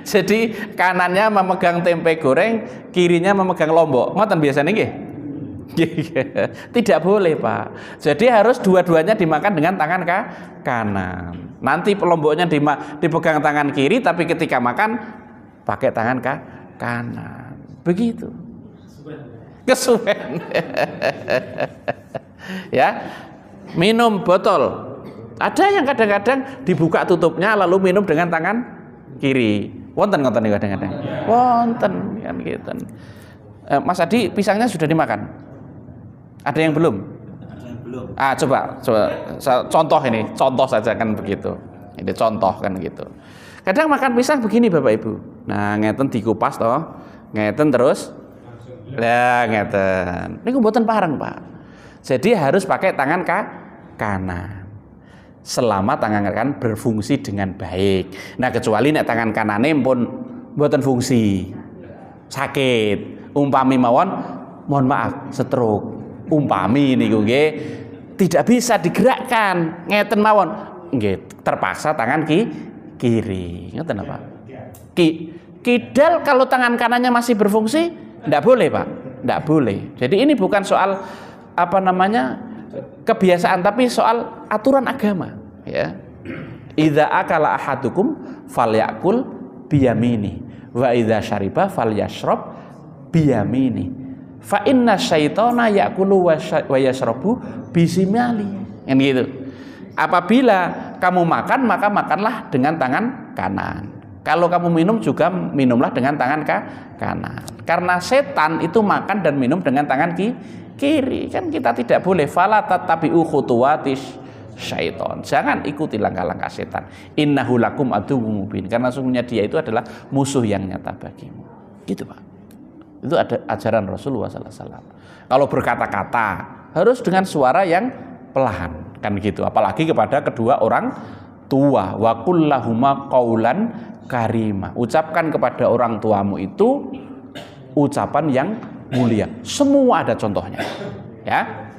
Jadi kanannya memegang tempe goreng, kirinya memegang lombok. Ngoten biasanya nggih? Tidak boleh, Pak. Jadi harus dua-duanya dimakan dengan tangan kanan. Nanti lomboknya dipegang tangan kiri, tapi ketika makan pakai tangan kanan. Begitu. Kesuwen. Ya. Minum botol. Ada yang kadang-kadang dibuka tutupnya lalu minum dengan tangan kiri. Wonten ngoten niku kadang-kadang. Wonten kan gitu. Mas Adi, pisangnya sudah dimakan? Ada yang belum? Ada yang belum. Coba contoh saja kan begitu. Ini contoh kan gitu. Kadang makan pisang begini Bapak Ibu. Nah, ngeten dikupas toh. Ngeten terus. Lah ngeten. Niku mboten pareng, Pak. Jadi harus pakai tangan kanan. Selama tangan kanan berfungsi dengan baik. Nah, kecuali nek tangan kanane pun mboten fungsi. Sakit. Umpami mawon, mohon maaf, stroke. Umpami niku nggih tidak bisa digerakkan. Ngeten mawon. Nggih, terpaksa tangan kiri. Ngoten apa? Kidal kalau tangan kanannya masih berfungsi, enggak boleh, Pak. Enggak boleh. Jadi ini bukan soal kebiasaan, tapi soal aturan agama, ya. Idza akala ahadukum falyakul biyamini wa idza syariba falyashrab biyamini fa inna syaitana yakulu wa yashrabu bisimali. Kan gitu. Apabila kamu makan, maka makanlah dengan tangan kanan. Kalau kamu minum juga minumlah dengan tangan kanan. Karena setan itu makan dan minum dengan tangan kiri. Kan kita tidak boleh. Fala tattabi'u khutuwatis syaiton. Jangan ikuti langkah-langkah setan. Innahu lakum aduwwum mubin. Karena sungguhnya dia itu adalah musuh yang nyata bagimu. Gitu, Pak. Itu ada ajaran Rasulullah SAW. Kalau berkata-kata harus dengan suara yang pelan, kan gitu. Apalagi kepada kedua orang tua. Wa qul lahuma qaulan karima. Ucapkan kepada orang tuamu itu ucapan yang mulia. Semua ada contohnya. Ya.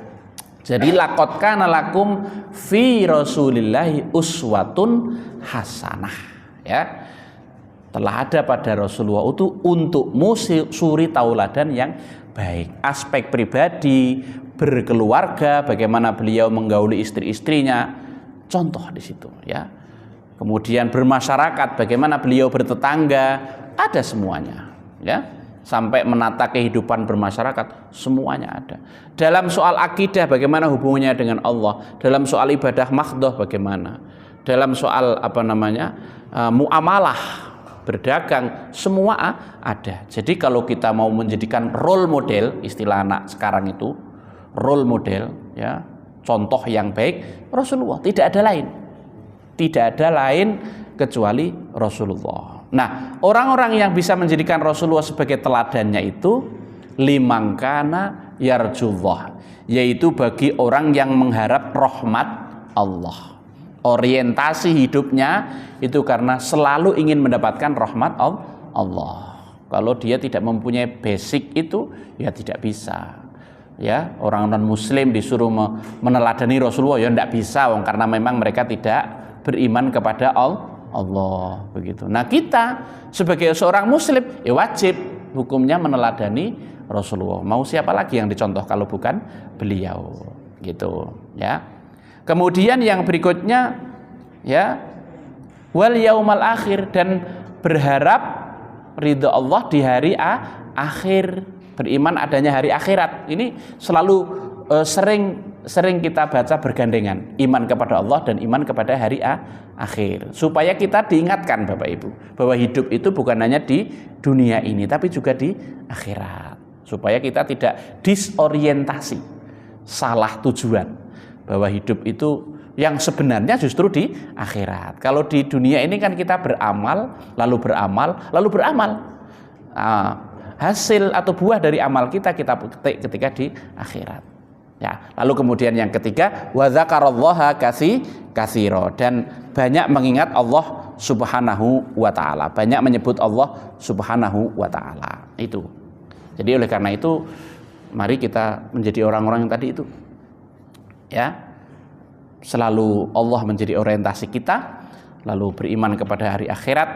Jadi laqad kana lakum fi Rasulillahi uswatun hasanah. Ya. Telah ada pada Rasulullah itu untukmu suri tauladan yang baik. Aspek pribadi, berkeluarga, bagaimana beliau menggauli istri-istrinya, contoh di situ, ya. Kemudian bermasyarakat, bagaimana beliau bertetangga, ada semuanya, ya. Sampai menata kehidupan bermasyarakat, semuanya ada. Dalam soal akidah, bagaimana hubungannya dengan Allah. Dalam soal ibadah mahdhah, bagaimana. Dalam soal muamalah, berdagang, semua ada. Jadi kalau kita mau menjadikan role model, istilah anak sekarang itu role model, ya, contoh yang baik, Rasulullah, tidak ada lain kecuali Rasulullah. Nah, orang-orang yang bisa menjadikan Rasulullah sebagai teladannya itu limangkana yarjullah, yaitu bagi orang yang mengharap rahmat Allah. Orientasi hidupnya itu karena selalu ingin mendapatkan rahmat Allah. Kalau dia tidak mempunyai basic itu, ya tidak bisa. Ya, orang non muslim disuruh meneladani Rasulullah, ya tidak bisa, karena memang mereka tidak beriman kepada Allah, begitu. Nah, kita sebagai seorang muslim, ya wajib hukumnya meneladani Rasulullah. Mau siapa lagi yang dicontoh kalau bukan beliau, gitu, ya. Kemudian yang berikutnya, ya, wal yaumal akhir, dan berharap ridha Allah di hari akhir, beriman adanya hari akhirat. Ini selalu sering kita baca bergandengan, iman kepada Allah dan iman kepada hari akhir, supaya kita diingatkan Bapak Ibu bahwa hidup itu bukan hanya di dunia ini tapi juga di akhirat, supaya kita tidak disorientasi salah tujuan, bahwa hidup itu yang sebenarnya justru di akhirat. Kalau di dunia ini kan kita beramal, lalu beramal. Hasil atau buah dari amal kita petik ketika di akhirat. Ya, lalu kemudian yang ketiga, wa dzakarallaha katsira, dan banyak mengingat Allah Subhanahu wa taala, banyak menyebut Allah Subhanahu wa taala. Itu. Jadi oleh karena itu mari kita menjadi orang-orang yang tadi itu. Ya. Selalu Allah menjadi orientasi kita, lalu beriman kepada hari akhirat,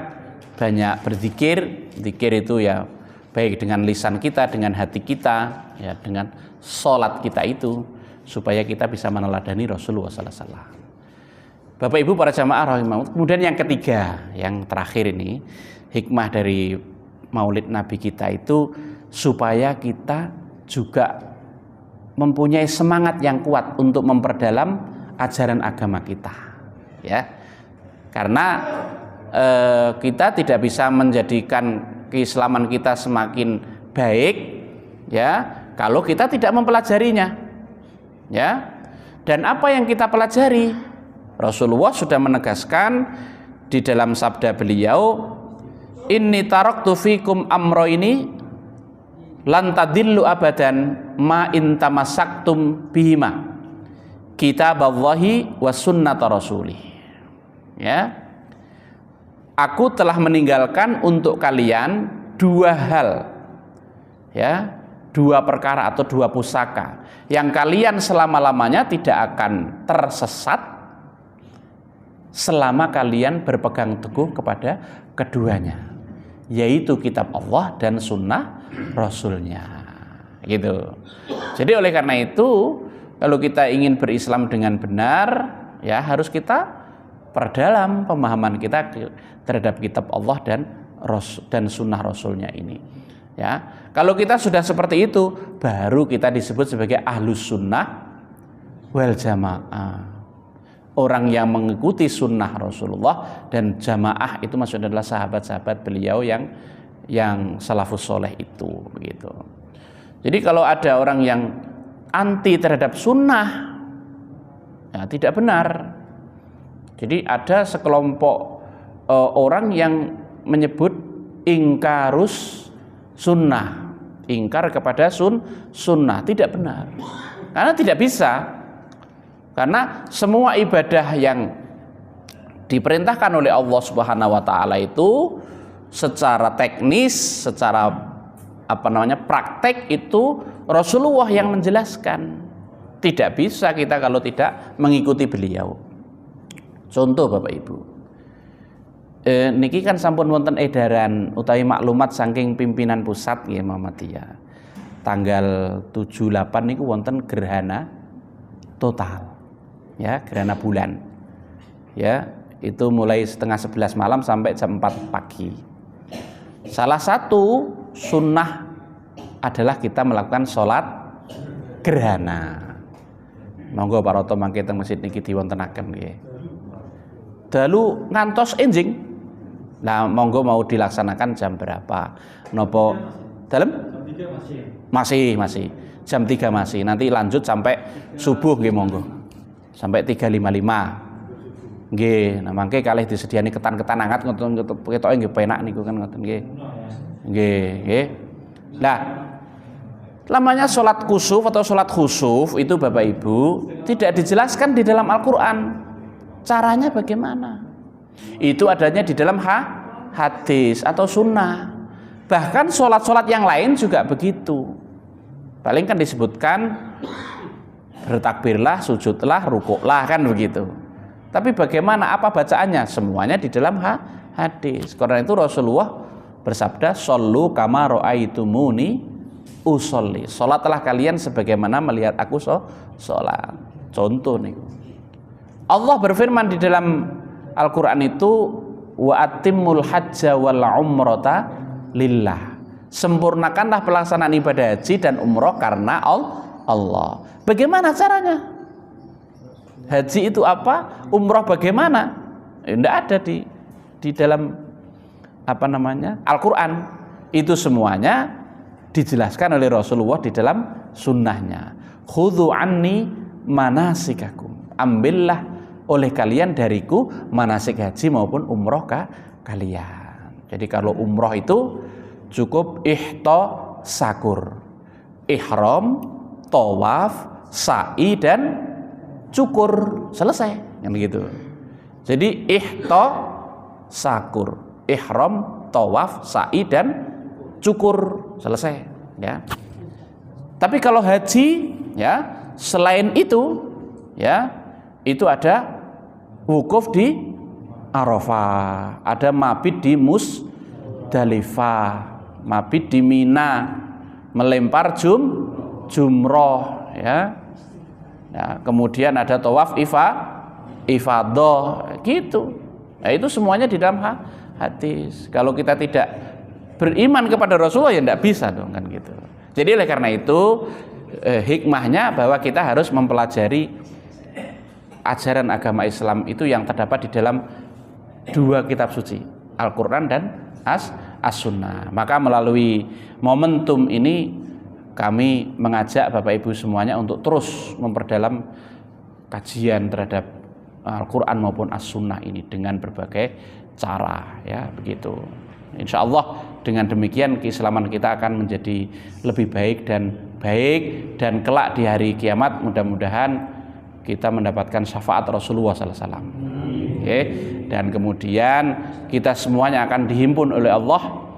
banyak berzikir. Zikir itu ya baik dengan lisan kita, dengan hati kita, ya dengan sholat kita itu, supaya kita bisa meneladani Rasulullah sallallahu alaihi wasallam. Bapak Ibu para jamaah rahimahumullah. Kemudian yang ketiga, yang terakhir ini, hikmah dari Maulid Nabi kita itu supaya kita juga mempunyai semangat yang kuat untuk memperdalam ajaran agama kita, ya. Karena kita tidak bisa menjadikan keislaman kita semakin baik, ya, kalau kita tidak mempelajarinya, ya. Dan apa yang kita pelajari, Rasulullah sudah menegaskan di dalam sabda beliau, inni taraktu fikum amroini lan tadillu abadan ma in tamassaktum bihima, kitaballahi wa sunnata rasulih. Ya. Aku telah meninggalkan untuk kalian dua hal, ya, dua perkara atau dua pusaka yang kalian selama-lamanya tidak akan tersesat selama kalian berpegang teguh kepada keduanya, yaitu kitab Allah dan sunnah Rasulnya, gitu. Jadi oleh karena itu, kalau kita ingin berislam dengan benar, ya harus kita perdalam pemahaman kita terhadap kitab Allah dan sunnah Rasulnya ini. Ya, kalau kita sudah seperti itu, baru kita disebut sebagai ahlus sunnah wal jamaah. Orang yang mengikuti sunnah Rasulullah dan jamaah itu maksudnya adalah sahabat-sahabat beliau yang salafus soleh itu, begitu. Jadi kalau ada orang yang anti terhadap sunnah, ya, tidak benar. Jadi ada sekelompok orang yang menyebut ingkarus sunnah, ingkar kepada sunnah, tidak benar. Karena tidak bisa. Karena semua ibadah yang diperintahkan oleh Allah Subhanahu wa taala itu secara teknis, secara praktek itu Rasulullah yang menjelaskan. Tidak bisa kita kalau tidak mengikuti beliau. Contoh Bapak Ibu, niki kan sampun wonten edaran utawi maklumat saking pimpinan pusat nggih Muhammadiyah. Tanggal 7/8 niku wonten gerhana total. Ya, gerhana bulan. Ya, itu mulai setengah 11 malam sampai jam 4 pagi. Salah satu sunnah adalah kita melakukan sholat gerhana. Monggo Pak Roto mangke teng masjid niki diwontenaken nggih. Dalu ngantos enjing. Nah, monggo mau dilaksanakan jam berapa? Nopo dalem? Masih. Jam 3 masih. Nanti lanjut sampai subuh nggih monggo. Sampai 3.55. Nggih, nah mangke kalih disediani ketan-ketan hangat ngoten ketoke nggih penak niku kan ngoten nggih. Nggih. Nah, namanya sholat kusuf atau sholat khusuf itu Bapak Ibu tidak dijelaskan di dalam Al-Quran. Caranya bagaimana? Itu adanya di dalam hadis atau sunnah. Bahkan sholat-sholat yang lain juga begitu. Paling kan disebutkan bertakbirlah, sujudlah, rukuklah, kan begitu. Tapi bagaimana, apa bacaannya? Semuanya di dalam hadis. Karena itu Rasulullah bersabda, "Shollu kama ra'aitumuni usolli." Salatlah kalian sebagaimana melihat aku sholat. Contoh nih. Allah berfirman di dalam Al-Quran itu, wa atimmul hajja wal umrata lillah. Sempurnakanlah pelaksanaan ibadah haji dan umroh karena Allah. Bagaimana caranya? Haji itu apa? Umroh bagaimana? Tidak ada di dalam Al-Quran. Itu semuanya dijelaskan oleh Rasulullah di dalam sunnahnya. khudhu anni manasikakum, ambillah oleh kalian dariku manasik haji maupun umroh kalian. Jadi kalau umroh itu cukup sakur, ihram, tawaf, sa'i dan cukur, selesai kan gitu. Jadi sakur, ihram, tawaf, sa'i dan cukur, selesai ya. Tapi kalau haji ya, selain itu ya, itu ada wukuf di Arafah, ada mabit di Musdalifah, mabit di Mina, melempar jumroh ya. Nah, kemudian ada tawaf ifadah gitu. Nah, itu semuanya di dalam hadis. Kalau kita tidak beriman kepada Rasulullah ya tidak bisa dong kan gitu. Jadi oleh karena itu hikmahnya bahwa kita harus mempelajari ajaran agama Islam itu yang terdapat di dalam 2 kitab suci, Al-Quran dan As-Sunnah. Maka melalui momentum ini kami mengajak Bapak Ibu semuanya untuk terus memperdalam kajian terhadap Al-Quran maupun As-Sunnah ini dengan berbagai cara ya begitu. Insya Allah dengan demikian keislaman kita akan menjadi lebih baik dan kelak di hari kiamat mudah-mudahan kita mendapatkan syafaat Rasulullah SAW. Okay. Dan kemudian kita semuanya akan dihimpun oleh Allah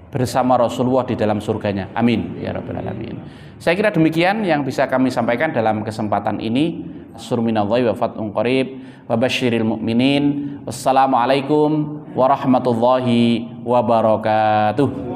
bersama Rasulullah di dalam surganya. Amin ya rabbal alamin. Saya kira demikian yang bisa kami sampaikan dalam kesempatan ini. Surminallahi wa fatun qarib wa basyiril mu'minin. Wassalamualaikum warahmatullahi wabarakatuh.